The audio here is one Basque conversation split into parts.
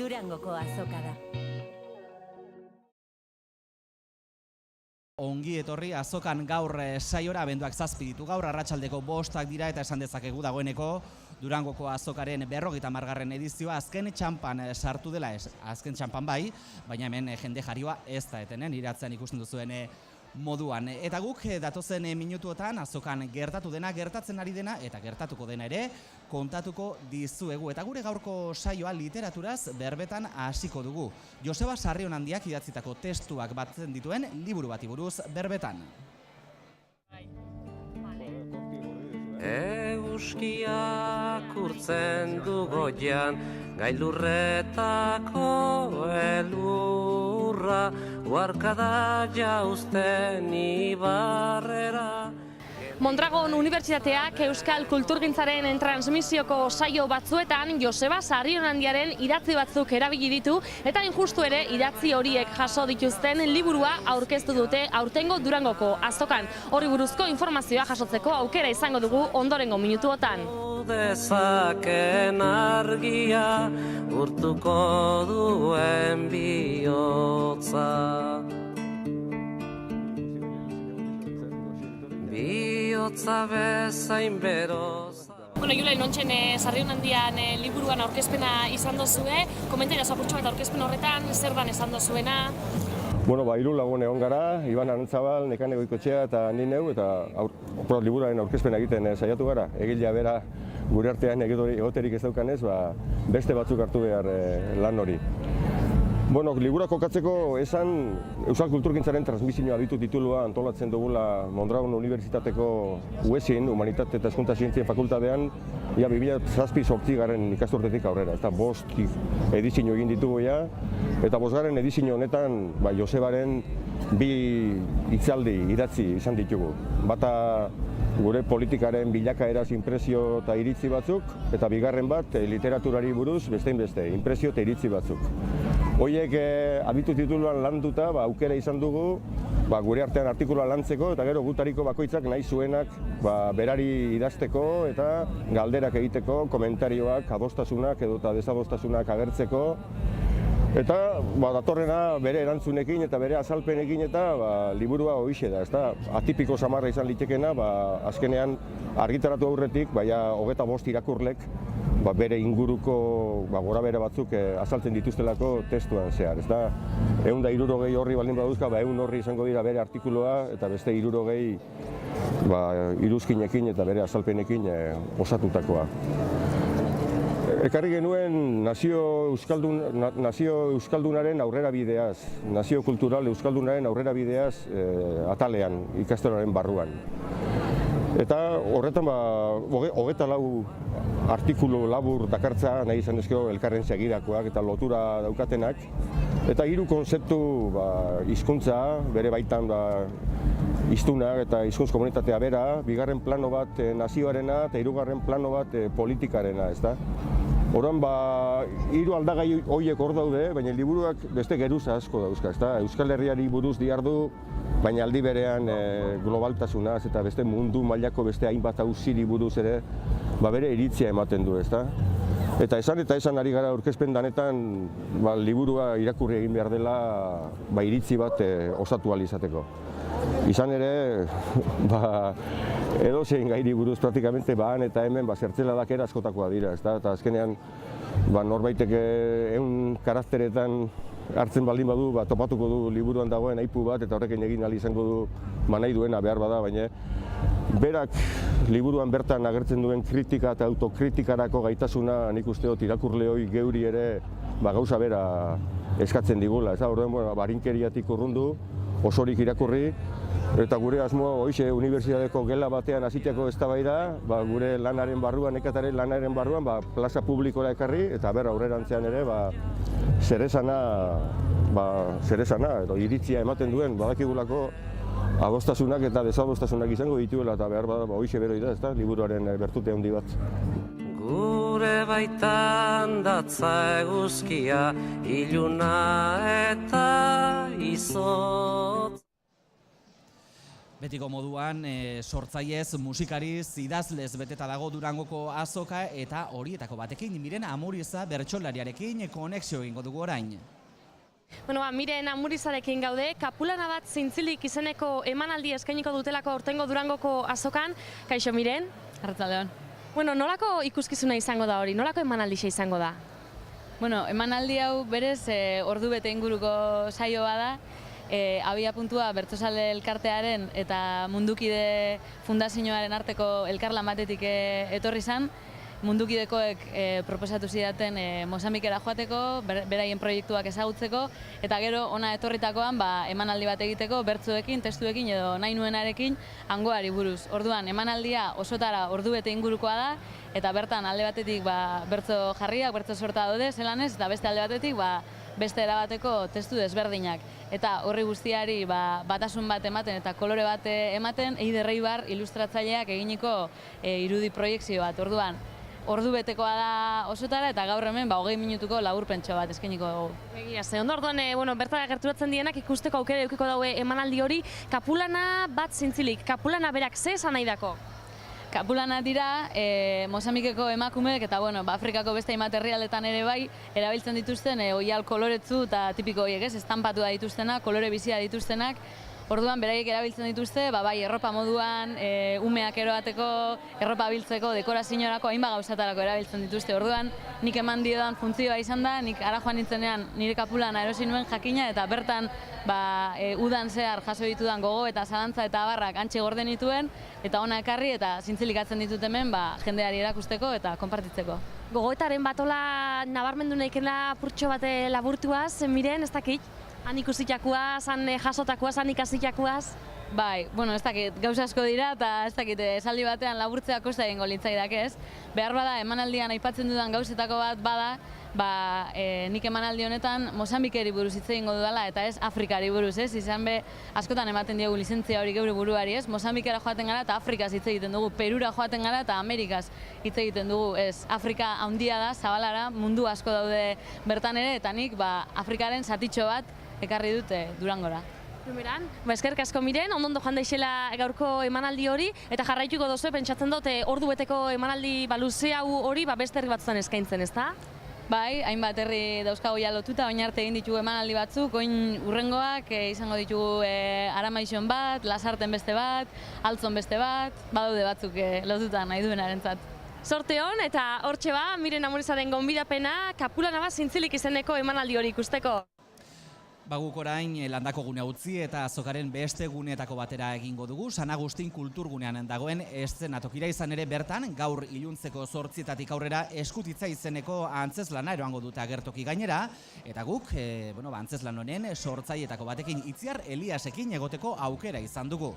Durangoko azoka da. Ongi etorri azokan gaur saiora, abenduak 7 ditu gaur, arratsaldeko 5 dira eta esan dezakegu dagoeneko Durangoko azokaren 50. edizioa azken txanpan sartu dela, azken txanpan bai, baina hemen jende jarioa ez da etenen, iratzean ikusten duzuen moduan. Eta guk datozen minutuotan azokan gertatu dena, gertatzen ari dena eta gertatuko dena ere kontatuko dizuegu. Eta gure gaurko saioa literaturaz berbetan hasiko dugu. Joseba Sarrionandiak idatzitako testuak batzen dituen liburu bati buruz berbetan. Euskiak urtzen du goian, gailurretako elurra, uarkada jauzten ibarrera. Mondragon Unibertsitateak Euskal Kulturgintzaren transmisioko saio batzuetan Joseba Sarrionandiaren idatzi batzuk erabili ditu eta injustu ere idatzi horiek jaso dituzten liburua aurkeztu dute aurtengo Durangoko azokan. Horri buruzko informazioa jasotzeko aukera izango dugu ondorengo minutuotan. Dezaken argia urtuko duen bihotza. Bihotza bezain beroza. Bueno, Julen, nontxen Sarrionandian liburuan aurkezpena izan dozue, komentaria zapurtxo bat aurkezpen horretan, zer dan esan dozuena? Bueno, hiru lagun egon gara, Iban Arantzabal, Nekane Goikoetxea eta ni neu, eta liburuaren aurkezpena egiten saiatu gara. Egilea bera gure artean egoterik ez daukanez, beste batzuk hartu behar lan hori. Bueno, libura kokatzeko esan Euskal Kulturgintzaren transmisioa ditu titulua antolatzen dugula Mondragon Unibertsitateko UESin, Humanitate eta Hezkuntza Zientzien Fakultatean, 2007-2008 ikasturtetik aurrera. Eta 5 edizio egin ditugu ja, eta 5. edizio honetan Josebaren 2 hitzaldi idatzi izan ditugu. Bata gure politikaren bilakaeraz inpresio eta iritzi batzuk, eta bigarren bat literaturari buruz bestein beste, inpresio eta iritzi batzuk. Hoiek abitu tituluan landuta aukera izan dugu gure artean artikulua lantzeko eta gero gutariko bakoitzak nahi zuenak berari idazteko eta galderak egiteko, komentarioak, adostasunak edota desadostasunak agertzeko. Eta datorrena bere erantzunekin eta bere azalpenekin eta liburua hoixe da, ezta? Atipiko samarra izan litekena, azkenean argitaratu aurretik, 25 irakurlek bere inguruko gorabehera batzuk azaltzen dituztelako testuan zehar, ezta? 160 horri baldin baduzka, 100 horri izango dira bere artikulua eta beste 60 iruzkinekin eta bere azalpenekin osatutakoa. Ekarri genuen nazio euskaldunaren aurrera bideaz, nazio kultural euskaldunaren aurrera bideaz atalean, ikastelaren barruan. Eta horretan 24 artikulu labur dakartza nahi izan ezkero elkarren segidakoak eta lotura daukatenak. Eta 3 konzeptu hizkuntza, bere baitan hiztunak eta hizkuntz komunitatea bera, 2. plano bat nazioarena eta 3. plano bat politikarena, ezta? Horan 3 aldagai horiek hor daude, baina liburuak beste geruza asko dauzka, ezta? Euskal Herriari buruz dihardu, baina aldi berean globaltasunaz eta beste mundu mailako beste hainbat auziri buruz ere bere iritzia ematen du, ezta? Eta esan ari gara aurkezpen danetan liburua irakurri egin behar dela iritzi bat osatu ahal izateko. Izan ere, edozein gairi buruz praktikamente han eta hemen zertzeladak askotakoa dira, ezta? Eta azkenean norbaitek 100 karakteretan hartzen baldin badu, topatuko du liburuan dagoen aipu bat eta horrekin egin ahal izango du nahi duena behar bada, baina berak liburuan bertan agertzen duen kritika eta autokritikarako gaitasuna nik uste dut irakurle hori geuri ere gauza bera eskatzen digula. Orduan, barinkeriatik urrundu, osorik irakurri, eta gure asmoa hoize unibertsitateko gela batean hasiteko eztabaida, gure lanaren barruan, nekataren lanaren barruan, plaza publikora ekarri, eta aurrerantzean ere, zeresana edo iritzia ematen duen, badakigulako adostasunak eta desadostasunak izango dituela, eta behar bada hoize beroi da, ezta, liburuaren bertute handi bat. Gure baitan datza eguzkia, iluna eta izotz. Betiko moduan, sortzaiez, musikariz, idazlez beteta dago Durangoko azoka eta horietako batekin Miren Amuriza bertsolariarekin konexio egingo dugu orain. Bueno, Miren Amurizarekin gaude, Kapulana bat zintzilik izeneko emanaldi eskainiko dutelako aurtengo Durangoko azokan. Kaixo Miren? Arratsaldeon. Bueno, nolako ikuskizuna izango da hori? Nolako emanaldia izango da? Bueno, emanaldi hau berez ordu bete inguruko saioa da. Abia puntua Bertsozale elkartearen eta Mundukide fundazioaren arteko elkarlan batetik etorri zen. Mundukidekoek proposatu zidaten Mozambikera joateko, beraien proiektuak ezagutzeko, eta gero ona etorritakoan emanaldi bat egiteko, bertsoekin, testuekin edo nahi nuenarekin hangoari buruz. Orduan, emanaldia osotara ordu bete ingurukoa da, eta bertan alde batetik bertso jarriak, bertso sorta daude, zelanez, eta beste alde batetik beste erabateko testu desberdinak. Eta horri guztiari batasun bat ematen eta kolore bat ematen, Eider Eibar ilustratzaileak eginiko irudi proiekzio bat. Orduan, ordu betekoa da osotara eta gaur hemen 20 minutuko laburpentxo bat eskainiko dugu. Egia, ze ondo orduan bertara gerturatzen dienak ikusteko aukera edukiko daue emanaldi hori, Kapulana bat zintzilik, Kapulana berak ze esan nahi dako? Kapulana dira Mozambikeko emakumeek eta Afrikako beste hainbat herrialdetan ere bai erabiltzen dituzten oial koloretsu eta tipiko horiek, estanpatu da dituztenak, kolore bizia dituztenak. Orduan beraiek erabiltzen dituzte, bai erropa moduan, umeak eroateko, erropa biltzeko, dekorazioarako, hainbat gauzatarako erabiltzen dituzte. Orduan nik eman diodan funtzioa izan da, nik ara joan nintzenean nire Kapulana erosi nuen jakina eta bertan udan zehar jaso ditudan gogo eta zalantza eta abarrak antxe gorden dituen eta ona ekarri eta zintzilikatzen ditut hemen jendeari erakusteko eta konpartitzeko. Gogoetaren batola nabarmendu nahikela purtxo bate laburtuaz, Miren, ez dakit? Han ikusitakoaz, han jasotakoaz, han ikasitakoaz? Bai, ez dakit, gauza asko dira eta ez dakit esaldi batean laburtzea kosta egingo litzaidak ez. Behar bada, emanaldian aipatzen dudan gauzetako bat bada, nik emanaldi honetan Mozambikeri buruz hitz egingo dudala eta ez Afrikari buruz ez. Izan be, askotan ematen diogu lizentzia hori geure buruari ez. Mozambikera joaten gara eta Afrikaz hitz egiten dugu, Perura joaten gara eta Amerikaz hitz egiten dugu ez. Afrika handia da, zabalara, mundu asko daude bertan ere eta nik Afrikaren zatitxo bat ekarri dute Durangora. Primeran, eskerrik asko Miren, ondo joan daixela gaurko emanaldi hori, eta jarraituko dozu, pentsatzen dut, ordu beteko emanaldi luze hau hori beste herri batzutan eskaintzen, ezta? Bai, hainbat herri dauzkago ja lotuta, oin arte egin ditugu emanaldi batzuk, oin urrengoak izango ditugu Aramaixon bat, Lasarten beste bat, Altzon beste bat, badaude batzuk lotuta nahi duenarentzat. Sorte hon, eta hortxe Miren Amurizaren gonbidapena, Kapulana bat zintzilik izeneko emanaldi hori ikusteko. Guk orain landako gunea utzi eta azokaren beste guneetako batera egingo dugu. San Agustin kulturgunean dagoen eszenatokira izan ere bertan, gaur iluntzeko 8:00 aurrera eskutitza izeneko antzeslana eroango dute agertoki gainera. Eta guk, antzeslan honen sortzailetako batekin Itziar Eliasekin egoteko aukera izan dugu.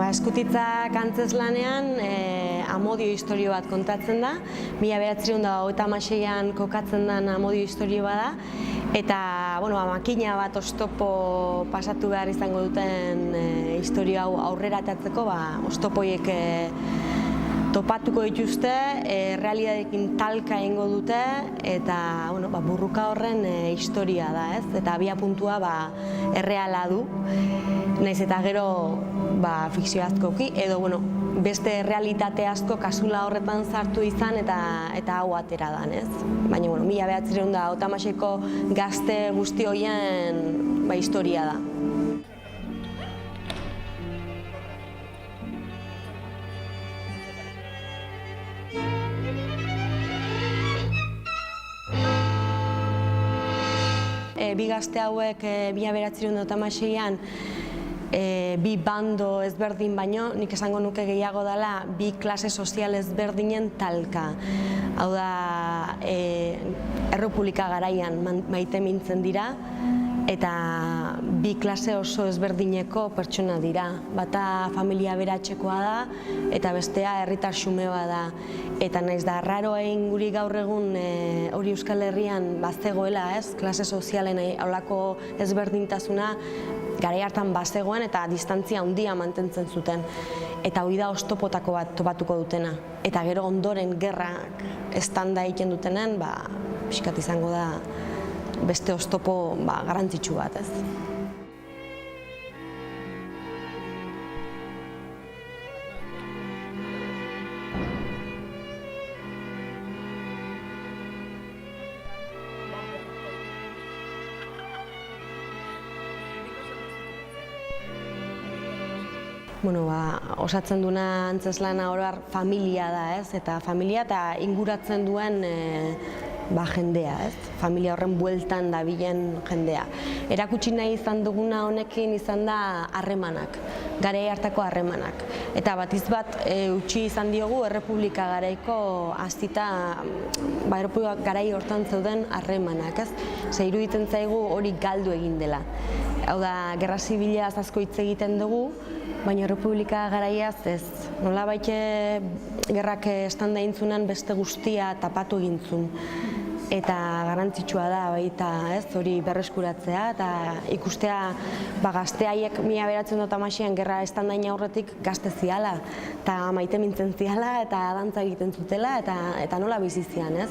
Eskutitzak antzeslanean amodio historio bat kontatzen da, 1936an kokatzen den amodio historio bat da, eta makina bat oztopo pasatu behar izango duten historio hau aurrera atatzeko, oztopoiek topatuko dituzte, realidadekin talka egingo dute, eta burruka horren historia da, ez? Eta abia puntua erreala du, nahiz eta gero fikzio askoki, edo beste realitate asko kasula horretan sartu izan eta hau atera dan, ez? Baina, 1936ko gazte guzti horien historia da. Bi gazte hauek 1936an bi bando ezberdin baino, nik esango nuke gehiago dela bi klase sozial ezberdinen talka. Hau da, errepublika garaian maite mintzen dira, eta bi klase oso ezberdineko pertsona dira. Bata familia aberatsekoa da, eta bestea herritar xumea da. Eta naiz da, raroa egin guri gaur egun hori Euskal Herrian bazegoela, klase sozialen holako ezberdintasuna, garai hartan bazegoen eta distantzia handia mantentzen zuten. Eta hori da oztopotako bat topatuko dutena. Eta gero ondoren gerrak estanda egiten dutenen, pixkat izango da beste oztopo garrantzitsu bat, ez? Osatzen duna antzezlana oro har familia da, ez? Eta familia eta inguratzen duen jendea, ez? Familia horren bueltan dabilen jendea. Erakutsi nahi izan duguna honekin izan da harremanak, garai hartako harremanak. Eta batiz bat utzi izan diogu Errepublika garaiko hasita Errepublika garai hortan zeuden harremanak, ez? Ze iruditzen zaigu hori galdu egin dela. Hau da, gerra zibilaz asko hitz egiten dugu, baina Errepublika garaiaz ez. Nolabait gerrak estanda egin beste guztia tapatu egin zuen. Eta garrantzitsua da baita, ez, hori berreskuratzea eta ikustea gazte haiek 1956an gerra estanda egin aurretik gazte ziala eta maite mintzen ziala eta dantza egiten zutela eta nola bizi zian, ez?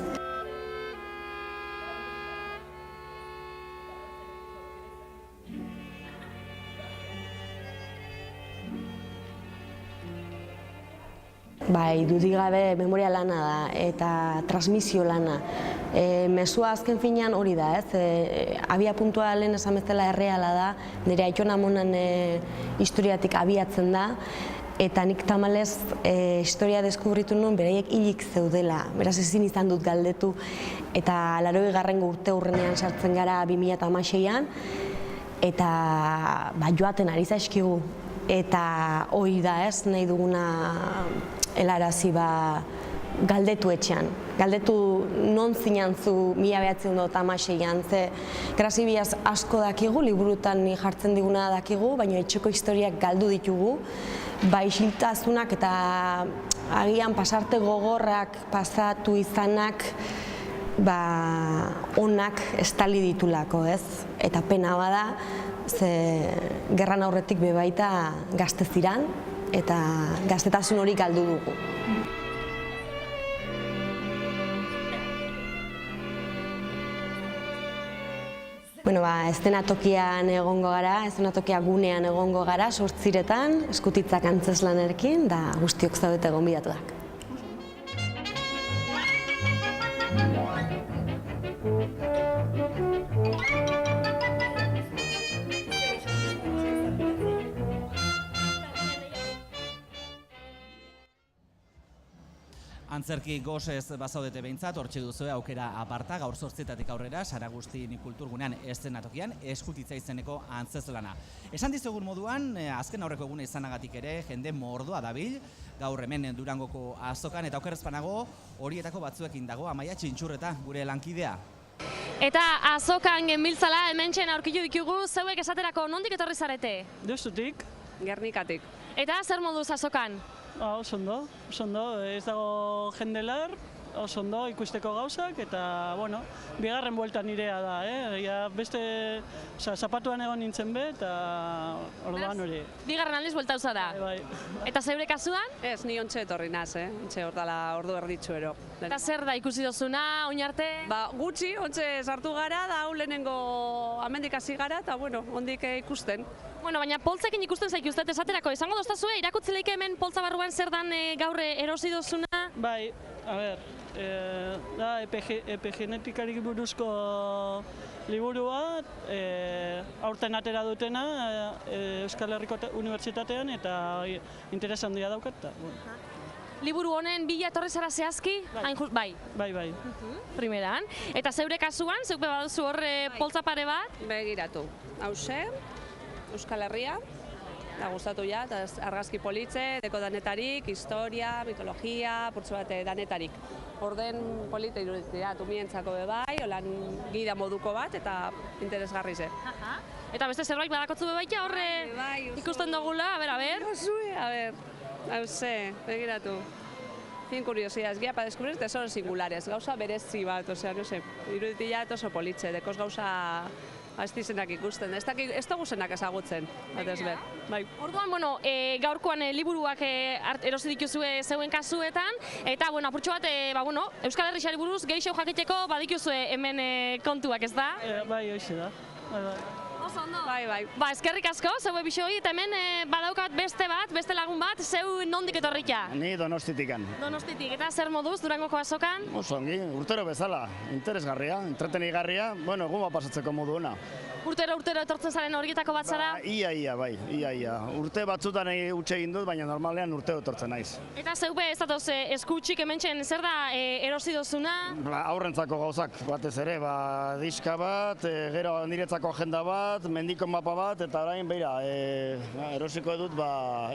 Dudik gabe memoria lana da eta transmisio lana. Mezua azken finean hori da, ez? Abia puntua lehen esan bezala erreala da, nire Aiton Amonan historiatik abiatzen da, eta nik tamalez historia deskubritu nuen beraiek hilik zeudela, beraz ezin izan dut galdetu, eta 80. urte hurrenean sartzen gara 2016an, eta joaten ari zaizkigu. Eta hori da, ez, nahi duguna helarazi galdetu etxean. Galdetu non zinan zu 1956an, ze Grasibiaz asko dakigu, liburutan jartzen diguna dakigu, baina etxeko historiak galdu ditugu, isiltasunak eta agian pasarte gogorrak pasatu izanak onak estali ditulako, ez? Eta pena bada, ze gerran aurretik bebaita gazte ziran eta gaztetasun hori galdu dugu. Eszenatokian egongo gara, eszenatokia gunean egongo gara, 8:00 Eskutitzak antzeslanerekin, da guztiok zaudete gonbidatuak. Antzerki gozez bazaudete behintzat, hortxe duzue aukera aparta, gaur 8:00 aurrera, Saragustin kulturgunean eszenatokian Eskutitza izeneko antzezlana. Esan dizugun moduan, azken aurreko eguna izanagatik ere, jende mordoa dabil, gaur hemen Durangoko azokan, eta okerrezpanago horietako batzuekin dago, Amaia Txintxurreta, gure lankidea. Eta azokan genbiltzala hementxen aurkitu ditugu, zeuek esaterako nondik etorri zarete? Deustutik. Gernikatik. Eta zer moduz azokan? Oso ondo, ez dago jendelar, oso ondo ikusteko gauzak, eta, bigarren buelta nirea da, beste, zapatuan egon nintzen be, eta orduan hori. Bigarren aldiz buelta uzara? Bai. Eta zeure kasuan? Ez, ni ontxe etorri naz, ontxe ordala ordu erditzu ero. Eta zer da ikusi dozuna, oin arte? Gutxi, ontxe sartu gara, da hau lehenengo amendik hasi gara, eta ondik ikusten. Baina poltzekin ikusten zaik uste esaterako, izango doztazue, irakutzi leike hemen poltza barruan zer dan gaur erosi dozuna? Bai, da epigenetikari buruzko liburua, aurten atera dutena Euskal Herriko Unibertsitatean eta interes handia daukat. Liburu honen bila etorri zara zehazki? Bai. Bai. Primeran. Eta zeure kasuan, zeupe baduzu hor poltza pare bat? Begiratu. Hauze, Euskal Herria, da gustatu ja, eta argazki politze, deko danetarik, historia, mitologia, purtsu bat danetarik. Orden polite iruditzea, tumientzako bebai, holan gida moduko bat, eta interesgarri ze. Eta beste zerbait badakotzu bebaita horre ikusten dugula, a ber? Hauze, begiratu. Fin curiosidades, guía para descubrir tesoros singulares, gauza berezi bat, iruditzea oso politze, dekoz gauza ez dizenak ikusten, ez dugu zenak ezagutzen, batez be. Bai. Orduan, bueno, gaurkoan liburuak erosi dituzue zeuen kasuetan, eta, bueno, apurtxo bat, Euskal Herrixari buruz gehiago jakiteko badituzue hemen kontuak, ez da? Bai, hoxe da. Bai. Oso ondo. Bai. Ba, eskerrik asko, zeue bixoi, eta hemen badaukat beste lagun bat, zeu nondik etorrika? Ni Donostitikan. Donostitik, eta zer moduz Durangoko azokan? Oso ongi, urtero bezala, interesgarria, entretenigarria, bueno, guma pasatzeko modu ona. Urtero etortzen zaren horietako bat zara? Ia, bai. Urte batzutan utxe egin dut, baina normalean urteo etortzen naiz. Eta zeube ez datoz eskutxik hementxen zer da erosi dozuna? Aurrentzako gauzak, batez ere, diska bat, gero niretzako agenda bat, mendiko mapa bat, eta orain, beira, erosiko dut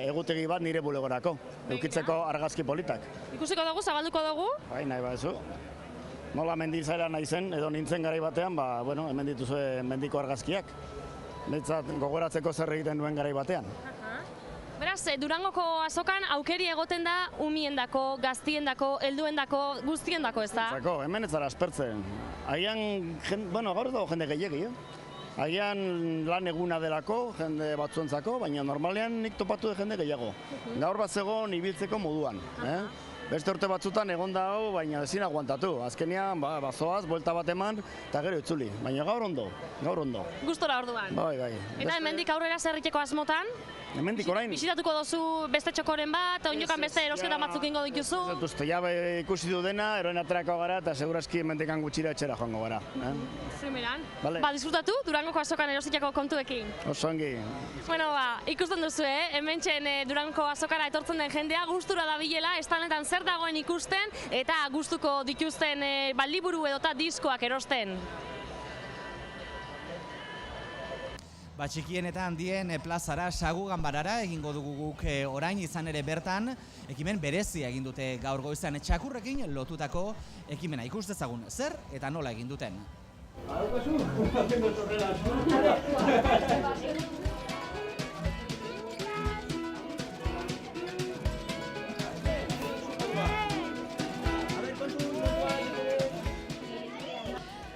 egutegi bat nire bulegorako, eukitzeko argazki politak. Ikusiko dugu, zabalduko dugu? Bai, nahi badezu. Nola mendizaera naizen, edo nintzen garai batean, hemen dituzue mendiko argazkiak. Behintzat gogoratzeko zer egiten duen garai batean. Beraz, Durangoko azokan aukeri egoten da umiendako, gaztiendako, helduendako, guztiendako, ez da? Hemen ez zara aspertzen. Agian, gaur dago jende gehiegi, Agian lan eguna delako, jende batzuentzako, baina normalean nik topatu de jende gehiago. Gaur bat zegoen ibiltzeko moduan. Beste urte batzutan egon da hau, baina ezin aguantatu. Azkenean, bazoaz, buelta bat eman, eta gero itzuli. Baina gaur ondo. Gustora orduan. Bai. Eta hemendik aurrera zer egiteko asmotan? Hemendik orain. Bisitatuko dozu beste txokoren bat, oinokan beste erosketa batzuk ingo dituzu? Ez dut uste, ikusi du dena, eroen aterako gara, eta segurazki hemendikan gutxira etxera joango gara. Primeran. Vale. Disfrutatu Durangoko azokan erositako kontuekin. Oso ongi. Bueno, ikusten duzu, hementxen Durangoko azokara etortzen den jendea gustura dabilela, estanetan zer dagoen ikusten, eta gustuko dituzten liburu edota diskoak erosten. Txikien eta handien plazara, Sagu Ganbarara egingo dugu guk orain, izan ere bertan, ekimen berezia egin dute gaur goizean txakurrekin lotutako ekimena. Ikus dezagun zer eta nola egin duten.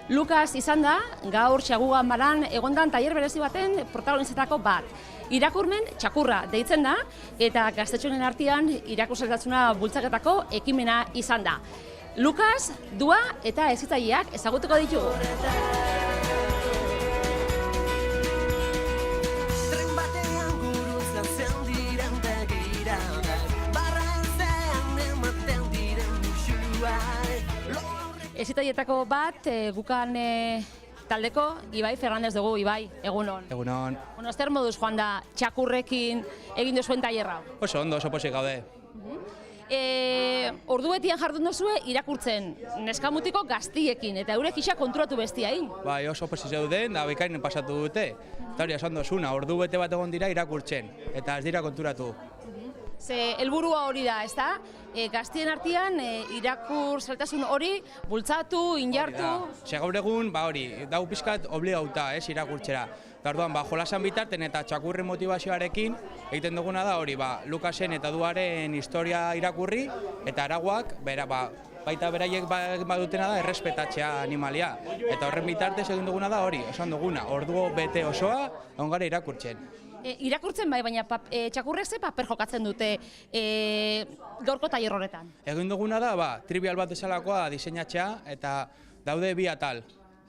Lukas izan da, gaur Sagu Ganbaran egondan tailer berezi baten protagonizatako bat. Irakurmen txakurra deitzen da, eta gaztetxoen artean irakurtzailetasuna bultzaketako ekimena izan da. Lukas, Dua eta hezitzaileak ezagutuko ditugu. Hezitzaileetako bat gukan taldeko Ibai Fernandez dugu. Ibai, egunon. Egunon. Bueno, zer moduz joan da txakurrekin egin duzuen tailerra? Oso ondo, oso pozik gaude. Ordubetian jardun duzue irakurtzen neskamutiko gaztiekin, eta eurek isa konturatu bestiain. Bai, oso pozik zeuden, da bekainen pasatu dute. Eta hori esan dozuna, ordubete bat egon dira irakurtzen, eta ez dira konturatu. Ze helburua hori da, ezta? Gaztien artean irakurzaletasun hori bultzatu, injartu. Ze gaur egun, hori, dau pixkat obligauta, irakurtzera. Orduan, jolasan bitarten eta txakurren motivazioarekin egiten duguna da hori, Lukasen eta Duaren historia irakurri eta araguak, baita beraiek badutena da errespetatzea animalia. Eta horren bitartez egin duguna da hori, esan duguna, ordu bete osoa egon gara irakurtzen. Irakurtzen bai, baina txakurrek ze paper jokatzen dute gaurko tailer horretan? Egin duguna da, trivial bat bezalakoa diseinatzea eta daude bi atal.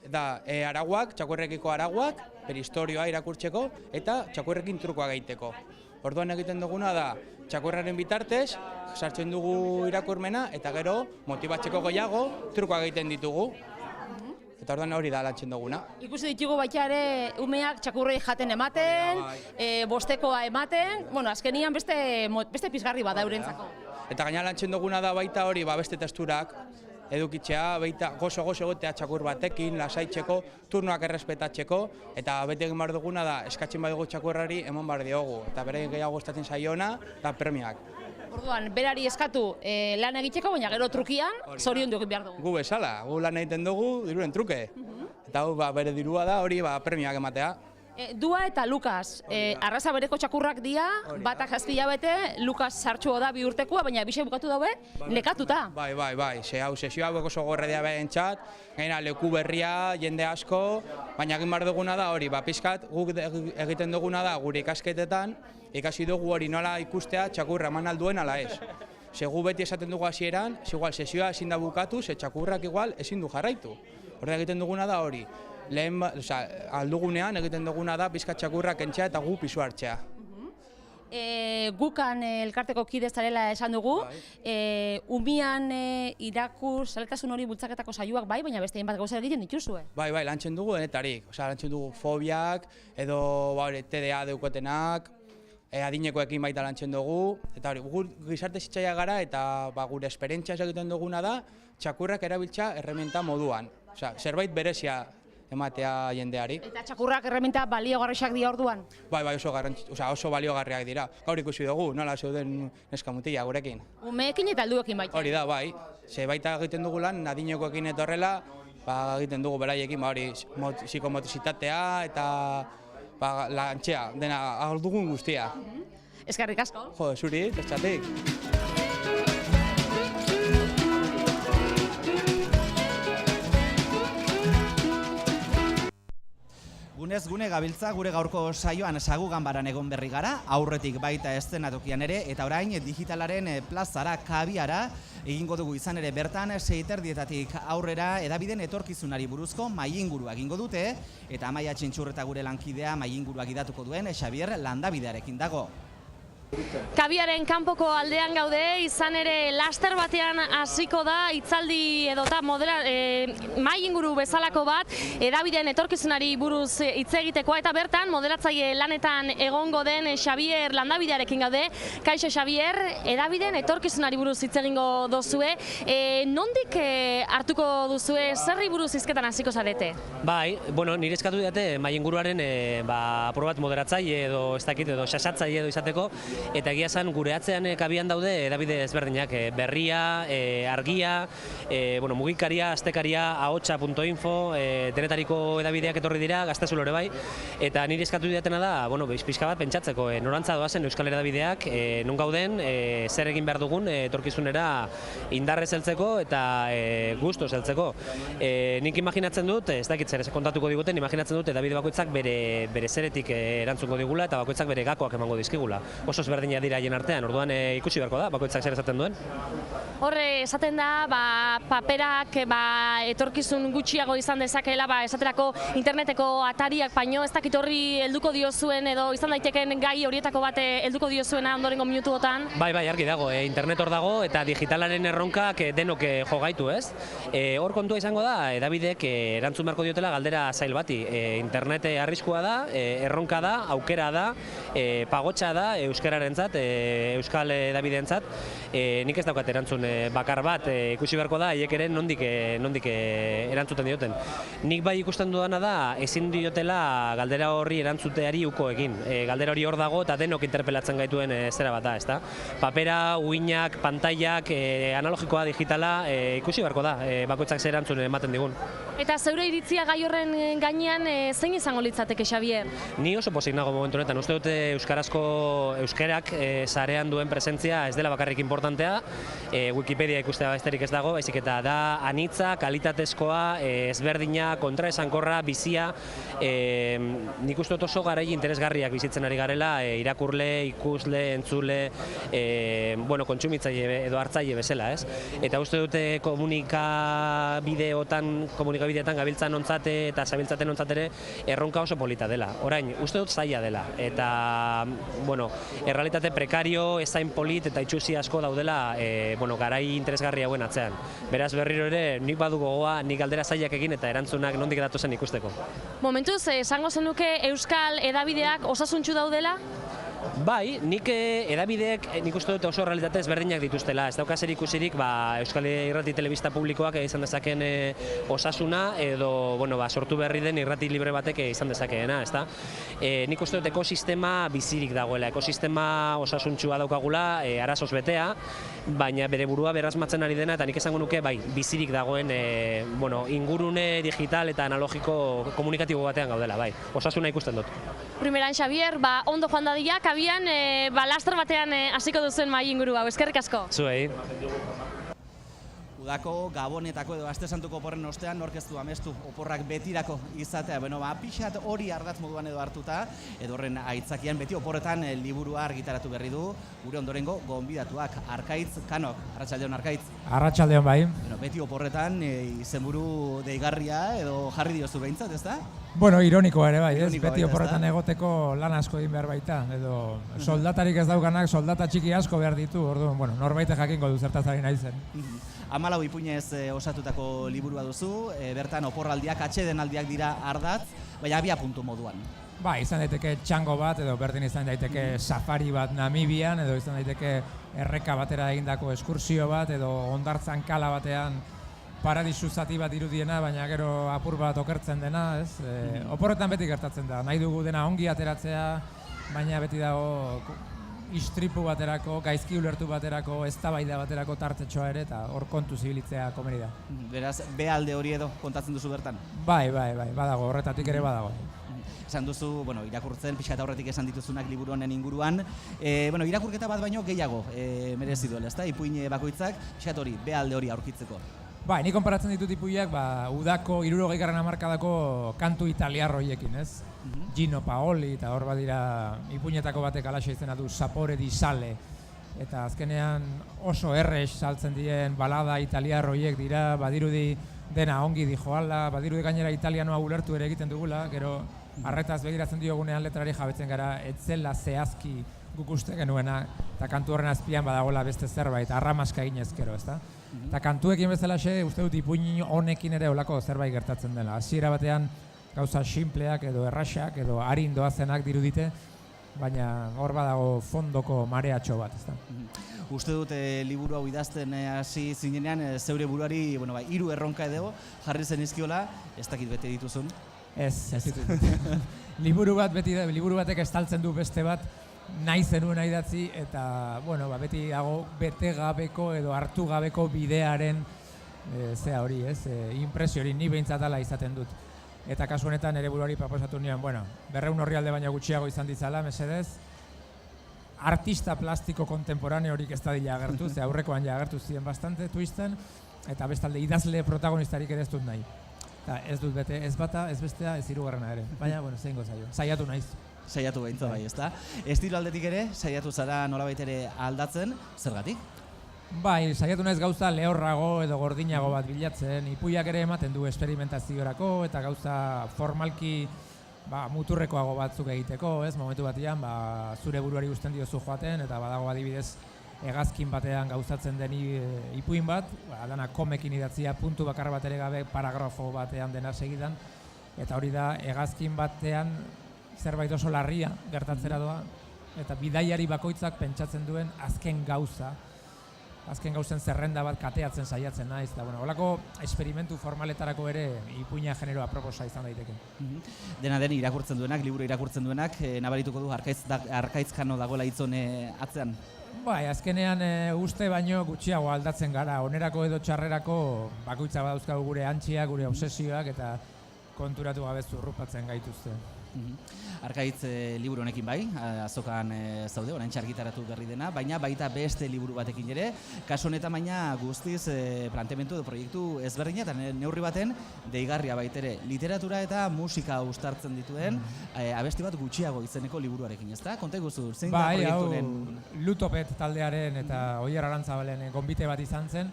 Da, araguak, txakurrekiko araguak, historioa irakurtzeko eta txakurrekin trukoa egiteko. Orduan egiten duguna da, txakurraren bitartez, sartzen dugu irakurmena eta gero motibatzeko gehiago trukoa egiten ditugu. Eta orduan hori da lantzen duguna. Ikusi ditugu baita ere umeak txakurrei jaten ematen, bostekoa ematen, azkenian beste pizgarri bat eurentzako. Eta gaina lantzen duguna da baita hori beste testurak, edukitzea, gozo egotea txakur batekin, lasaitzeko, turnoak errespetatzeko, eta bete egin behar duguna da eskatzen badugu txakurrari eman behar diogu, eta bere gehiago gustatzen zaiona eta premiak. Orduan, berari eskatu lan egiteko, baina gero trukian, zoriondu egin behar dugu. Gu bezala, gu lan egiten dugu diruren truke. Eta hau bere dirua da hori premiak ematea. Dua eta Lukas, arraza bereko txakurrak dira, batak 7 hilabete, Lukas sartxuo da 2 urtekoa, baina bise bukatu daue, nekatuta. Bai, sesio hauek oso gorre dira behentzat, gaina leku berria, jende asko, baina egin behar duguna da hori, pizkat guk egiten duguna da gure ikasketetan, ikasi dugu hori nola ikustea txakurra eman alduen ala ez. Gu beti esaten dugu hasieran, igual sesioa ezin da bukatu, txakurrak igual ezin du jarraitu. Horrela egiten duguna da hori. Lehen, aldugunean egiten duguna da pizkat txakurrak kentzea eta gu pisu hartzea. Gukan elkarteko kide zarela esan dugu, umian irakur zaletasun hori bultzaketako saioak bai, baina beste bat gauza egiten dituzue. Bai, lantzen dugu denetarik. Lantzen dugu fobiak, edo TDA deukotenak, adinekoekin baita lantzen dugu, eta hori, gizarte zitzaia gara eta gure esperientzia egiten duguna da txakurrak erabiltza erreminta moduan. Zerbait berezia ematea jendeari. Eta txakurrak erreminta baliogarriak dira orduan? Bai, oso baliogarriak dira. Gaur ikusi dugu, nola zeuden neska mutila gurekin. Umeekin eta helduekin baita? Hori da, bai. Baita egiten dugu lan, adinekoekin etorrela, egiten dugu beraiekin, psikomotrizitatea eta lantxea, dena aldugun guztia. Eskerrik asko. Jo, zuri, txatik. Gunez gune gabiltza gure gaurko saioan Sagu Ganbaran egon berri gara, aurretik baita eszenatokian ere, eta orain digitalaren plazara kabiara egingo dugu izan ere bertan 6:30 aurrera edabideen etorkizunari buruzko mahai-ingurua egingo dute, eta Amaia Txintxurreta gure lankidea mahai-ingurua gidatuko duen Xabier Landabidearekin dago. Kabiaren kanpoko aldean gaude, izan ere laster batean hasiko da hitzaldi edota mahai inguru bezalako bat edabideen etorkizunari buruz hitz egitekoa, eta bertan modelatzaile lanetan egongo den Xabier Landabidearekin gaude. Kaixo Xabier, edabideen etorkizunari buruz hitz egingo dozue, nondik hartuko duzue, zerri buruz hizketan hasiko zarete? Bai, nire eskatu didate mahai inguruaren aprobat moderatzaile edo ez dakit edo xaxatzaile edo izateko, eta egia esan gure atzean kabian daude edabide ezberdinak, berria, argia, mugikaria, astekaria, ahotsa.info, denetariko edabideak etorri dira, Gaztazul ere bai, eta nire eskatu didatena da, pixka bat pentsatzeko, norantza doazen euskal edabideak, non gauden, zer egin behar dugun etorkizunera indarrez heltzeko eta guztoz heltzeko. Nik imaginatzen dut, ez dakit zer kontatuko diguten, imaginatzen dut edabide bakoitzak bere zeretik erantzungo digula eta bakoitzak bere gakoak emango dizkigula. Oso ezberdina dira haien artean, orduan ikusi beharko da, bakoitzak zer esaten duen. Horre, esaten da, paperak etorkizun gutxiago izan dezakeela, esaterako interneteko atariak baino, ez dakit horri helduko diozuen edo izan daiteken gai horietako bat helduko diozuena ondorengo minutuotan? Bai, argi dago, internet hor dago eta digitalaren erronkak denok jo gaitu, ez? Hor kontua izango da, edabidek erantzun beharko diotela galdera zail bati. Internet arriskua da, erronka da, aukera da, pagotxa da, euskararentzat, euskal edabideentzat, nik ez daukat erantzun bakar bat, ikusi beharko da, haiek ere nondik erantzuten dioten. Nik bai ikusten dudana da, ezin diotela galdera horri erantzuteari uko egin. Galdera hori hor dago eta denok interpelatzen gaituen zera bat da, ezta? Papera, uinak, pantailak, analogikoa, digitala, ikusi beharko da, bakoitzak zer erantzun ematen digun. Eta zeure iritzia gai horren gainean zein izango litzateke, Xabier? Ni oso pozik nago momentu honetan, uste dute euskarak sarean duen presentzia ez dela bakarrik importantea, Wikipedia ikustea besterik ez dago, baizik eta da anitza, kalitatezkoa, ezberdina, kontraesankorra, bizia, nik uste dut oso garai interesgarriak bizitzen ari garela, irakurle, ikusle, entzule, kontsumitzaile edo hartzaile bezala, ez? Eta uste dute komunikabideetan gabiltzan ontzate eta zabiltzaten ontzatere erronka oso polita dela. Orain, uste dut zaila dela, eta errealitate prekario, ezain polit eta itxusi asko daudela garai interesgarri hauen atzean. Beraz berriro ere, nik badu gogoa, nik galdera zailak egin eta erantzunak nondik datozen ikusteko. Momentuz, esango zenuke euskal edabideak osasuntsu daudela? Bai, nik edabideek nik uste dut oso realitate ezberdinak dituztela. Ez dauka zer ikusirik Euskal Irrati Telebista publikoak izan dezaken osasuna edo sortu berri den irrati libre batek izan dezakeena, ezta? Nik uste dut ekosistema bizirik dagoela, ekosistema osasuntsua daukagula, arazoz betea, baina bere burua berrasmatzen ari dena eta nik esango nuke bai, bizirik dagoen ingurune digital eta analogiko komunikatibo batean gaudela, bai. Osasuna ikusten dut. Primeran, Xabier, ondo joan dadiak, abian, laster batean hasiko duzuen mai inguru hau, eskerrik asko. Zuei. Udako, Gabonetako edo Aste Santuko oporren ostean nork ez du amestu oporrak betirako izatea. Pixat hori ardatz moduan edo hartuta, edo horren aitzakian beti oporretan liburua argitaratu berri du gure ondorengo gonbidatuak, Arkaitz Kanok. Arratsaldeon, Arkaitz. Arratsaldeon, bai. Beti oporretan izenburu deigarria edo jarri diozu behintzat, ezta? Bueno, ironikoa ere bai, ez? Beti oporretan egoteko lan asko egin behar baita, edo soldatarik ez daukanak soldata txiki asko behar ditu, orduan, norbait jakingo du zertaz ari naizen. 14 ipuinez osatutako liburua duzu, bertan oporraldiak, atsedenaldiak dira ardatz, baina abia puntu moduan. Ba, izan daiteke txango bat, edo berdin izan daiteke safari bat Namibian, edo izan daiteke erreka batera egindako eskursio bat, edo hondartzan kala batean paradisu zati bat irudiena, baina gero apur bat okertzen dena, ez? Oporretan beti gertatzen da, nahi dugu dena ongi ateratzea, baina beti dago istripu baterako, gaizki ulertu baterako, eztabaida baterako tartetxoa ere, eta hor kontu zibilitzea komeni da. Beraz, behalde hori edo kontatzen duzu bertan? Bai, badago, horretatik ere badago. Esan duzu, irakurtzen, pixka eta horretik esan dituzunak liburu honen inguruan. Irakurketa bat baino gehiago merezi duela, ezta? Ipuin bakoitzak, pixka hori, behalde hori aurkitzeko. Bai, nik konparatzen ditut ipuiak, udako 60. hamarkadako kantu italiar horiekin, ez? Gino Paoli, eta hor badira ipuinetako batek alaxe izena du Sapore di Sale. Eta azkenean oso errex saltzen dien balada italiar horiek dira, badirudi dena ongi dijoala, badirudi gainera italianoa ulertu ere egiten dugula, gero arretaz begiratzen diogunean letrari jabetzen gara, etzela zehazki guk uste genuena, eta kantu horren azpian badagoela beste zerbait, arramaska eginez gero, ezta? Eta kantuekin bezalaxe, uste dut ipuin honekin ere olako zerbait gertatzen dela. Hasiera batean gauza sinpleak edo erraxak edo arin doazenak dirudite, baina hor badago fondoko mareatxo bat, ezta? Uste dut liburu hau idazten hasi zinenean zeure buruari 3 erronka edo jarri zen izkiola, ez dakit bete dituzun? Ez ditut. Liburu batek estaltzen du beste bat, nahi zenuen idatzi eta beti dago bete gabeko edo hartu gabeko bidearen hori, ez? Inpresio hori ni behintzat ala izaten dut. Eta kasu honetan ere buruari proposatu nion, 200 orrialde baina gutxiago izan ditzala, mesedez, artista plastiko kontemporane horik ez dadila agertu, ze aurrekoan ja agertu ziren bastante twisten, eta bestalde idazle protagonistarik ere ez dut nahi. Eta ez dut bete, ez bata, ez bestea, ez hirugarrena ere. Baina, zein gozaio, saiatu naiz. Saiatu behintza bai, ezta? Estilo aldetik ere, saiatu zara nolabait ere aldatzen, zergatik? Bai, saiatu naiz gauza lehorrago edo gordinago bat bilatzen, ipuiak ere ematen du esperimentaziorako eta gauza formalki muturrekoago batzuk egiteko, ez? Momentu batean, zure buruari uzten diozu joaten eta badago adibidez hegazkin batean gauzatzen den ipuin bat, dana komekin idatzia puntu bakar bat ere gabe paragrafo batean dena segidan, eta hori da hegazkin batean zerbait oso larria gertatzera doa, eta bidaiari bakoitzak pentsatzen duen azken gauzen zerrenda bat kateatzen saiatzen naiz, eta holako esperimentu formaletarako ere ipuina genero aproposa izan daiteke. Dena den irakurtzen duenak, liburu irakurtzen duenak, nabarituko du Arkaitz Kano dagoela hitzon atzean? Bai, azkenean uste baino gutxiago aldatzen gara, onerako edo txarrerako bakoitza badauzkagu gure antxiak, gure obsesioak, eta konturatu gabe zurrupatzen gaituzte. Arkaitz liburu honekin bai, azokan zaude, orain argitaratu berri dena, baina baita beste liburu batekin ere, kasu honetan baina guztiz planteamendu edo proiektu ezberdina eta neurri baten deigarria baitere literatura eta musika uztartzen dituen abesti bat gutxiago izeneko liburuarekin, ezta? Konta iguzu, zein da proiektu honen? Bai, Lutopet taldearen eta Oier Arantzabalen gonbite bat izan zen,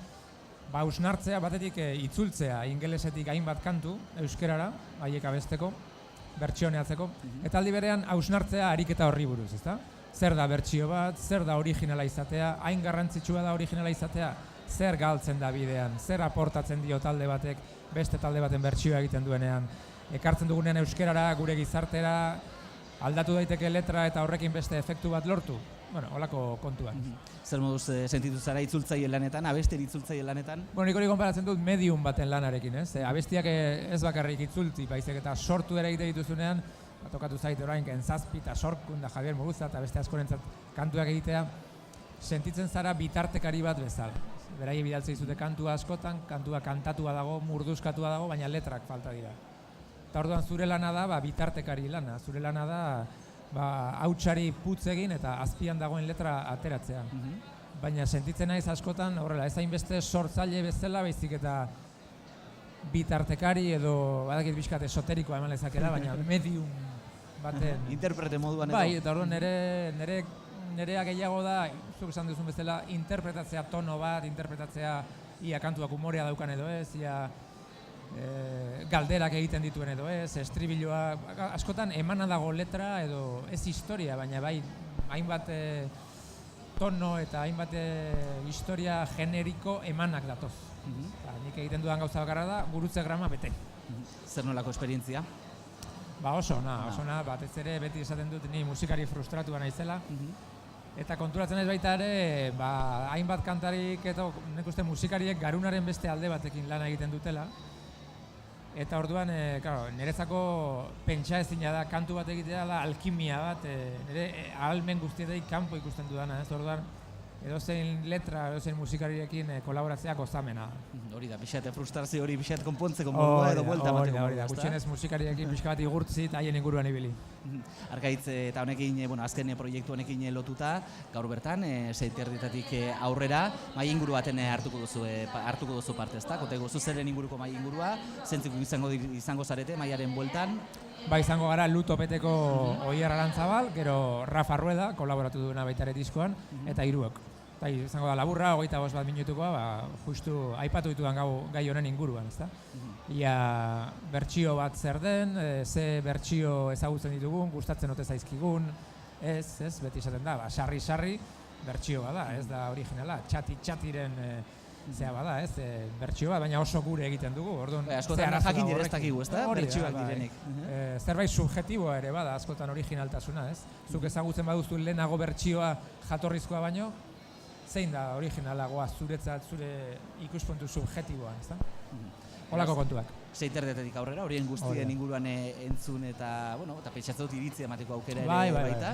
hausnartzea batetik itzultzea ingelesetik hainbat kantu euskerara, haiek abesteko, bertsioneatzeko, eta aldi berean hausnartzea ariketa horri buruz, ezta? Zer da bertsio bat, zer da originala izatea, hain garrantzitsua da originala izatea, zer galtzen da bidean, zer aportatzen dio talde batek, beste talde baten bertsioa egiten duenean, ekartzen dugunean euskerara, gure gizartera, aldatu daiteke letra eta horrekin beste efektu bat lortu. Bueno, holako kontuan. Zer moduz sentitu zara itzultzaile lanetan, abestien itzultzaile lanetan? Bueno, nik hori konparatzen dut medium baten lanarekin, ez? Abestiak ez bakarrik itzultzi, baizik eta sortu ere egite dituzunean, tokatu zait orain Zazpi eta Sorkun da Javier Muguza eta beste askorentzat kantuak egitea, sentitzen zara bitartekari bat bezala. Berai bidaltzen dizute kantua askotan, kantua kantatua dago, murduzkatua dago, baina letrak falta dira. Eta orduan zure lana da bitartekari lana, zure lana da hautsari putz egin eta azpian dagoen letra ateratzea. Baina sentitzen naiz askotan, horrela, ez hainbeste sortzaile bezala, baizik eta bitartekari edo badakit bizkat esoterikoa eman lezakela, baina medium baten... Interprete moduan edo? Bai, eta orduan nerea gehiago da, zuk esan duzun bezala, interpretatzea tono bat, interpretatzea ia kantuak umorea daukan edo ez, ia galderak egiten dituen edo ez, estribiloa, askotan emana dago letra edo ez historia, baina bai hainbat tono eta hainbat historia generiko emanak datoz. Nik egiten dudan gauza bakarra da, gurutze grama bete. Zer nolako esperientzia? Oso ona, batez ere beti esaten dut ni musikari frustratua naizela. Eta konturatzen ez baita ere, hainbat kantarik eta nik uste musikariek garunaren beste alde batekin lana egiten dutela. Eta orduan, niretzako pentsa ezina da kantu bat egitea da alkimia bat, nire ahalmen guztietik kanpo ikusten dudana, ez orduan edozein letra, edozein musikarirekin kolaboratzea gozamena. Hori da, pixat frustrazio hori pixat konpontzeko modua edo buelta mateko modua. Hori da, gutxienez musikariekin pixka bat igurtzi eta haien inguruan ibili. Arkaitz, eta honekin, azken proiektu honekin lotuta, gaur bertan, 7:00 aurrera, mai inguru baten hartuko duzu parte, ezta? Kote gozu zeren inguruko mai ingurua, zentzuk izango zarete, maiaren bueltan? Izango gara Lutopeteko Oier Arantzabal, gero Rafa Rueda, kolaboratu duena baitare diskoan, eta Hiruok. Eta izango da laburra, 25 minutukoa, justu aipatu ditudan gai honen inguruan, ezta? Ia bertsio bat zer den, ze bertsio ezagutzen ditugun, gustatzen ote zaizkigun, ez, beti esaten da, sarri-sarri bertsio bada, ez da originala, txati-txatiren zea bada, ez, bertsio bat, baina oso gure egiten dugu, orduan... Askotan jakin direz dakigu, ez da, bertsioak direnik. Zerbait subjetiboa ere bada, askotan originaltasuna, ez? Zuk ezagutzen baduzu lehenago bertsioa jatorrizkoa baino, zein da originalagoa zuretzat, zure ikuspuntu subjetiboan, ez da? Holako kontuak. 7:00 aurrera, horien guztien inguruan entzun eta, eta pentsatzen dut iritzi emateko aukera ere baita.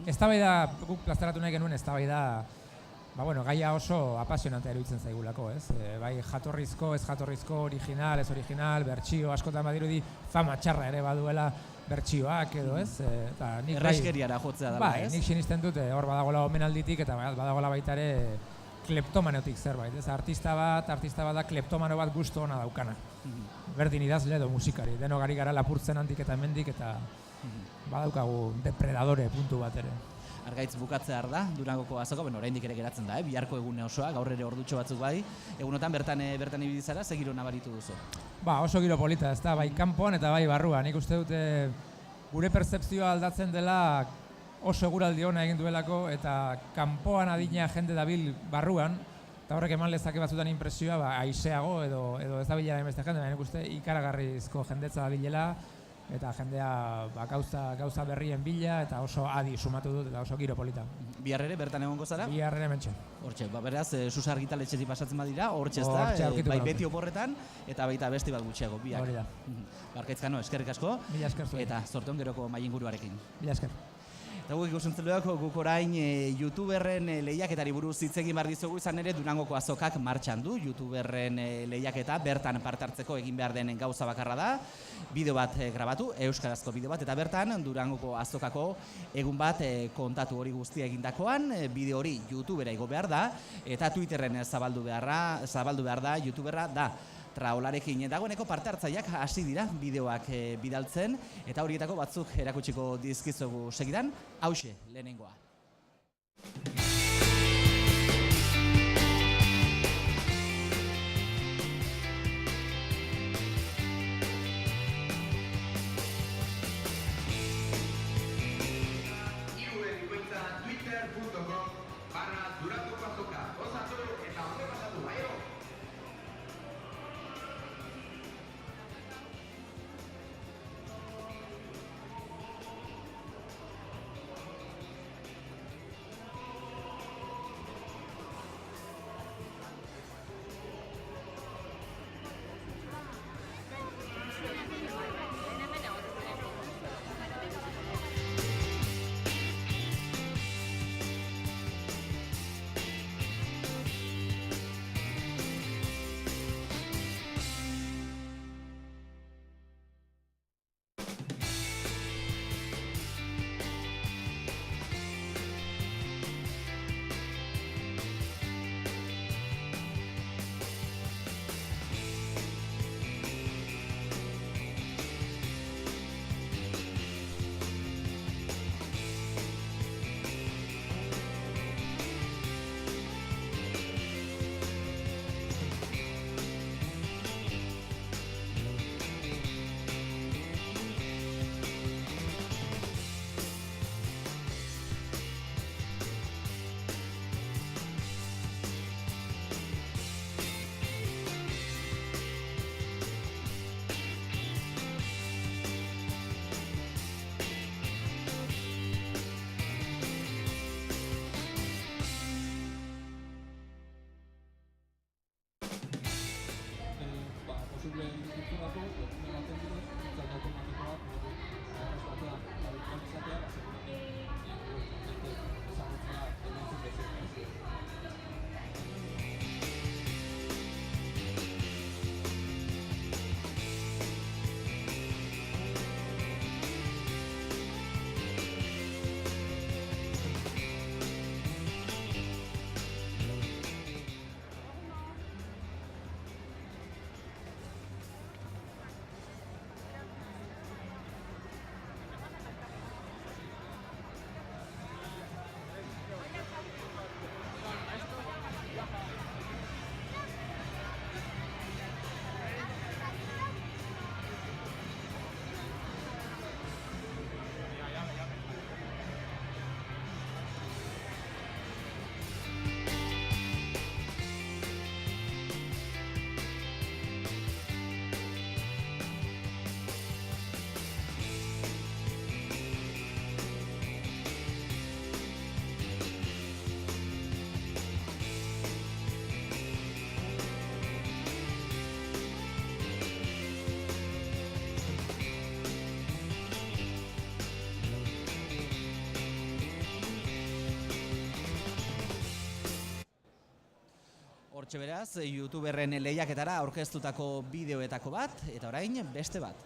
Eztabaida, guk plazaratu nahi genuen eztabaida, gaia oso apasionantea iruditzen zaigulako, ez? Bai jatorrizko, ez jatorrizko, original, ez original, bertsio, askotan badirudi fama txarra ere baduela bertsioak edo, ez? Erraiskeriara jotzea dela, ez? Nik sinisten dut, hor badagoela omenalditik eta badagoela baita ere kleptomanotik zerbait, ez? Artista bat da kleptomano bat gustu ona daukana. Berdin idazle edo musikari, denok ari gara lapurtzen handik eta hemendik eta badaukagu depredadore puntu bat ere. Argaitz bukatzear da, Durangoko azoka, oraindik ere geratzen da, biharko egune osoa, gaur ere ordutxo batzuk bai, egunotan bertan ibilizara, ze giro nabaritu duzu? Oso giro polita, ez da, bai kanpoan eta bai barruan, nik uste dute gure pertzepzioa aldatzen dela oso eguraldi ona egin duelako eta kanpoan adina jende dabil barruan, eta horrek eman lezake batzutan impresioa aiseago edo ez da bilera beste jende, nik uste ikaragarrizko jendetza dabilela, eta jendea gauza berrien bila eta oso adi sumatu dut eta oso giro polita. Bihar ere bertan egongo zara? Bihar ere mentxe. Hortxe, beraz, Sus Argitaletxetik pasatzen badira, hortxe ez da, bai beti oporretan eta baita besti bat gutxiago, biak. Hori da. Arkaitzkano, eskerrik asko. Mila esker zuen. Eta zorteon geroko mai inguruarekin. Mila esker. Eta guk ikusuntzeleak guk orain youtuberren lehiaketari buruz hitz egin behar dizugu, izan ere Durangoko azokak martxan du youtuberren lehiaketa, bertan parte hartzeko egin behar den gauza bakarra da, bideo bat grabatu, euskarazko bideo bat, eta bertan Durangoko azokako egun bat kontatu hori guztia egindakoan, bideo hori youtubera igo behar da, eta Twitterren zabaldu behar da, youtuberra da. Traolarekin dagoeneko parte hartzaileak hasi dira bideoak bidaltzen eta horietako batzuk erakutsiko dizkizugu segidan, hauxe lehenengoa. zure itzulako, manten dira, itzulak automatikoak, kasu batean, izatea, ezagutzea, emantzun bezala. Hortxe beraz, youtuberren lehiaketara aurkeztutako bideoetako bat, eta orain beste bat.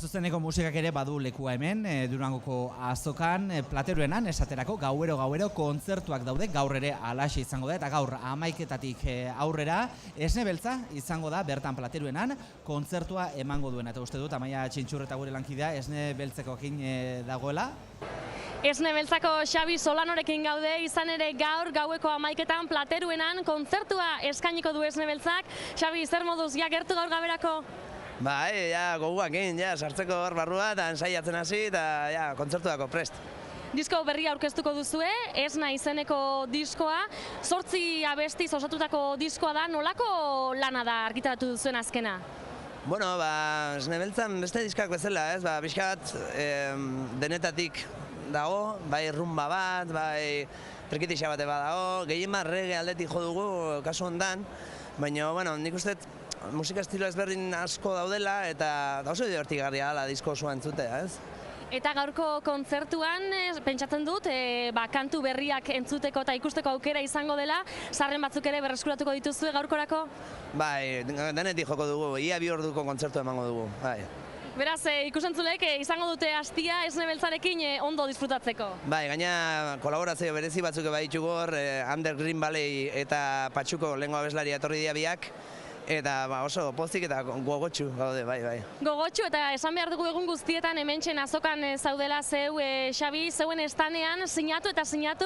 Zuzeneko musikak ere badu lekua hemen, Durangoko azokan, Plateruenan, esaterako gauero kontzertuak daude, gaur ere alaxe izango da, eta gaur 11:00 aurrera, Esne Beltza izango da bertan Plateruenan, kontzertua emango duena, eta uste dut, Amaia Txintxurreta gure lankidea, Esne Beltzekoekin dagoela. Esne Beltzako Xabi Solanorekin gaude, izan ere gaur gaueko 11:00 Plateruenan kontzertua eskainiko du Esne Beltzak. Xabi, zer moduz, ja gertu gaur gaberako? Bai, ja, goguakin, ja, sartzeko hor barrua, eta ensaiatzen hasi, eta ja, kontzertuako prest. Disko berria aurkeztuko duzue, Esna izeneko diskoa, 8 abestiz osatutako diskoa da, nolako lana da argitaratu duzuen azkena? Bueno, Esne Beltzan beste diskak bezala, ez, pixkat denetatik dago, bai rumba bat, bai trikitixa bate bat dago, gehien bat reggae aldetik jo dugu kasu hondan, baina, bueno, nik uste musika estilo ezberdin asko daudela eta oso divertigarria dela disko osoa entzutea, ez? Eta gaurko kontzertuan, pentsatzen dut, kantu berriak entzuteko eta ikusteko aukera izango dela, sarren batzuk ere berreskuratuko dituzue gaurkorako? Bai, denetik joko dugu, ia 2 orduko kontzertu emango dugu, bai. Beraz, ikusentzulek izango dute astia Esne Beltzarekin ondo disfrutatzeko. Bai, gaina kolaborazio berezi batzuk bai ditugu hor, Under Green Valley eta Patxuko lehengo abeslaria etorri dira biak, eta oso pozik eta gogotsu gaude, bai. Gogotsu, eta esan behar dugu egun guztietan hementxe azokan zaudela zeu, Xabi, zeuen estanean sinatu eta sinatu,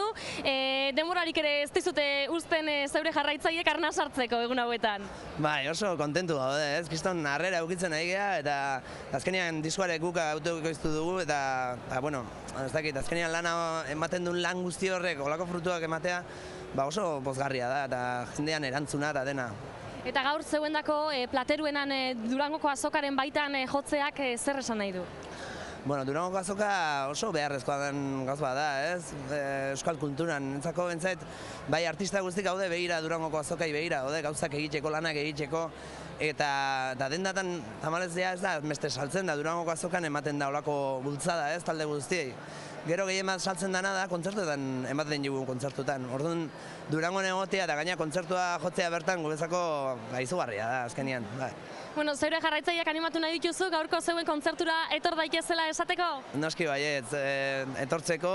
denborarik ere ez dizute uzten zeure jarraitzaileek arna sartzeko egun hauetan. Bai, oso kontentu gaude, ez? Kiston harrera eukitzen ari geha, eta azkenean diskoarek guk autokoiztu dugu, eta, bueno, ez dakit, azkenean lana ematen duen lan guzti horrek, olako frutuak ematea, oso pozgarria da, eta jendean erantzuna eta dena. Eta gaur zeuendako Plateruenan Durangoko azokaren baitan jotzeak zer esan nahi du? Bueno, Durangoko azoka oso beharrezkoa den gauz bat da, ez? Euskal kulturan, entzako bentzait, bai artista guztik gaude begira Durangoko azokai begira, gauzak egiteko, lanak egiteko, eta dendatan tamalezia ez da, meste saltzen da Durangoko azokan ematen da olako bultzada, ez, talde guztiei. Gero gehien bat saltzen dena da, kontzertuetan ematen dugu kontzertuetan. Orduan, Durangon egotea eta gaina kontzertua jotzea bertan gubezako izugarria da, azkenian. Bueno, zeure jarraitzaileak animatu nahi dituzu, gaurko zeuen kontzertura etor daitezela esateko? Noski baietz, etortzeko,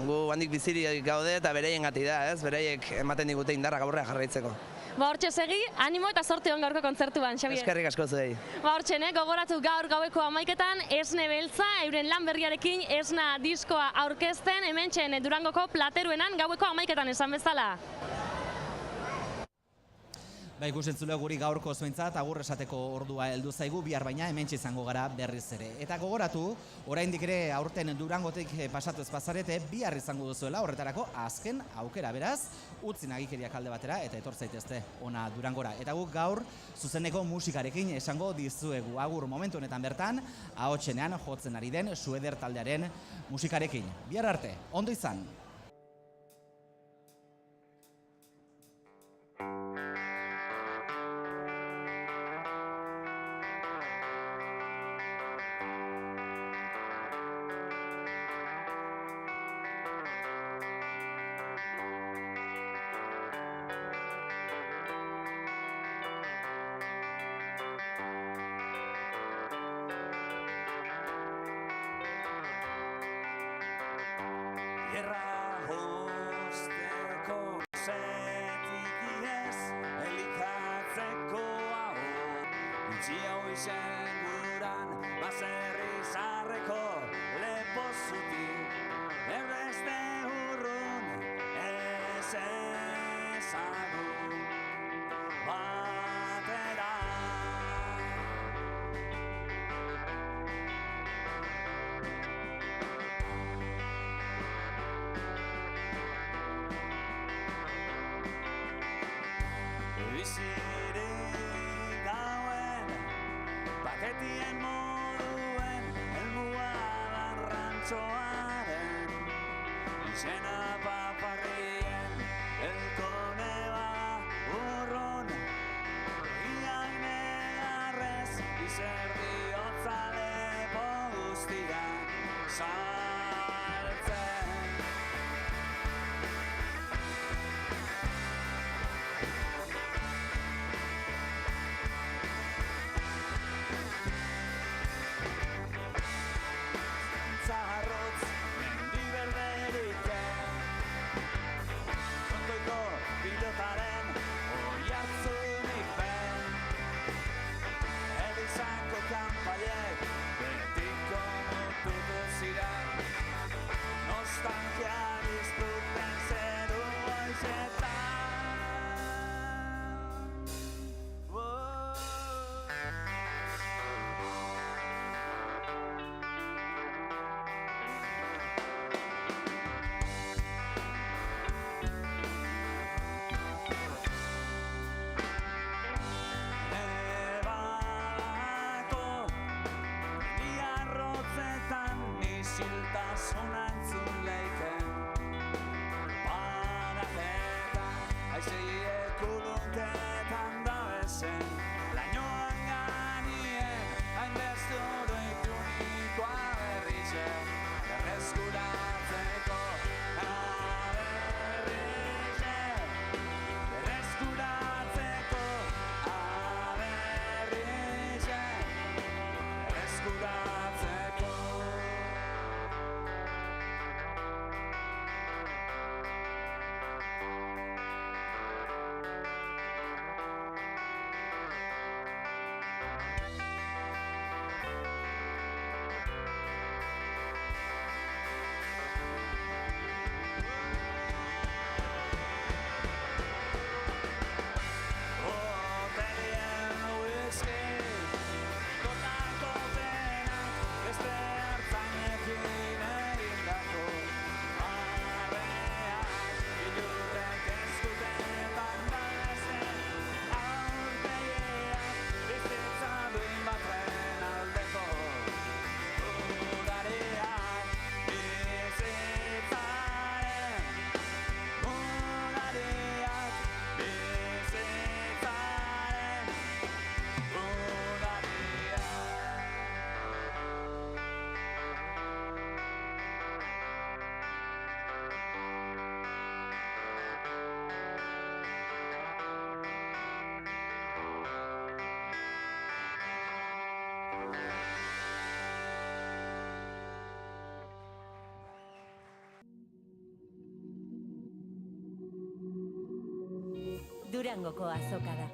gu handik bizirik gaude eta bereiengati da, bereiek ematen digute indarra gaurrea jarraitzeko. Hortxe segi, animo eta zorte hon gaurko kontzertuan, Xabier. Eskerrik asko zuei. Hortxe, gogoratu gaur gaueko 11etan Esne Beltza, euren lan berriarekin Esna diskoa aurkezten, hementxen Durangoko Plateruenan gaueko 11etan esan bezala. Ikusentzule guri gaurko zuentzat agur esateko ordua heldu zaigu, bihar baina hementxe izango gara berriz ere. Eta gogoratu, oraindik ere aurten Durangotik pasatu ez bazarete, bihar izango duzuela horretarako azken aukera, beraz, utzi nagikeriak alde batera eta etor zaitezte ona Durangora. Eta guk gaur zuzeneko musikarekin esango dizuegu agur momentu honetan bertan, ahotsenean jotzen ari den Sueder taldearen musikarekin. Bihar arte, ondo izan! Gerra hosteko zetik iez, elikatzeko hau. Itxia hoizen guran, baserri zarreko lepo zutik. Errezte urrun, ez ezagun batera. Bizirik gauen, paketien moduen, helmua barrantzoaren, izena paparrien, elkone ba urrun, ian negarrez, izerdi hotza lepo guztiak saltzen. Zaharrotz, mendi berderik Kontoiko pilotaren oihartzunik ben Elizako kanpaiek betiko mututu ziren Nostalgia diztuten zeru hoizetan Isiltasuna entzun leiken Parajetan Aiziek uluntetan dabezen Lainoan ganien Hainbeste oroikunikoa berrizen Berreskuratzeko aberrizen Berreskuratzeko aberrizen Berreskuratzeko Durangoko azoka da.